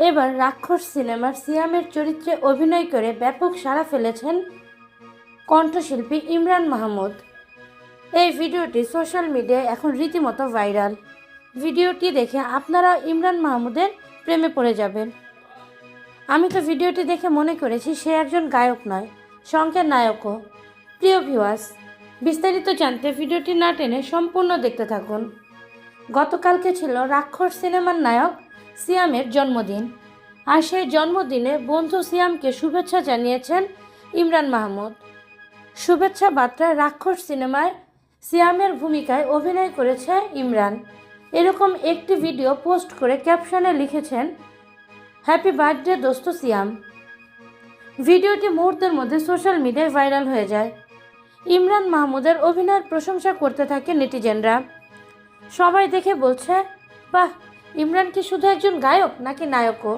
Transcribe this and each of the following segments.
এবার রাক্ষস সিনেমার সিয়ামের চরিত্রে অভিনয় করে ব্যাপক সাড়া ফেলেছেন কণ্ঠশিল্পী ইমরান মাহমুদ। এই ভিডিওটি সোশ্যাল মিডিয়ায় এখন রীতিমতো ভাইরাল। ভিডিওটি দেখে আপনারা ইমরান মাহমুদের প্রেমে পড়ে যাবেন। আমি তো ভিডিওটি দেখে মনে করেছি সে একজন গায়ক নয়, সঙ্গের নায়কও। প্রিয় ভিউয়ার্স, বিস্তারিত জানতে ভিডিওটি না টেনে সম্পূর্ণ দেখতে থাকুন। গতকালকে ছিল রাক্ষস সিনেমার নায়ক সিয়ামের জন্মদিন, আর সেই জন্মদিনে বন্ধু সিয়ামকে শুভেচ্ছা জানিয়েছেন ইমরান মাহমুদ। শুভেচ্ছা বার্তায় রাক্ষস সিনেমায় সিয়ামের ভূমিকায় অভিনয় করেছে ইমরান, এরকম একটি ভিডিও পোস্ট করে ক্যাপশনে লিখেছেন, হ্যাপি বার্থডে দোস্ত সিয়াম। ভিডিওটি মুহূর্তের মধ্যে সোশ্যাল মিডিয়ায় ভাইরাল হয়ে যায়। ইমরান মাহমুদের অভিনয়ের প্রশংসা করতে থাকে নেটিজেনরা। সবাই দেখে বলছে, বাহ, ইমরান কি শুধু একজন গায়ক নাকি নায়কও?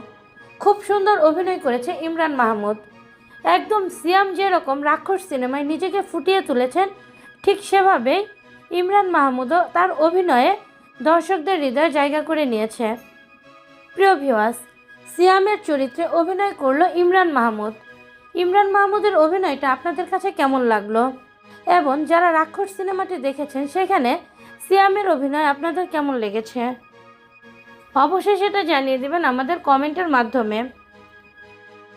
খুব সুন্দর অভিনয় করেছে ইমরান মাহমুদ। একদম সিয়াম যেরকম রাক্ষস সিনেমায় নিজেকে ফুটিয়ে তুলেছেন, ঠিক সেভাবেই ইমরান মাহমুদও তার অভিনয়ে দর্শকদের হৃদয়ে জায়গা করে নিয়েছে। প্রিয় ভিউয়ার্স, সিয়ামের চরিত্রে অভিনয় করলো ইমরান মাহমুদ। ইমরান মাহমুদের অভিনয়টা আপনাদের কাছে কেমন লাগলো? এবং যারা রাক্ষস সিনেমাটি দেখেছেন সেখানে সিয়ামের অভিনয় আপনাদের কেমন লেগেছে? অবশ্যই সেটা জানিয়ে দেবেন আমাদের কমেন্টের মাধ্যমে।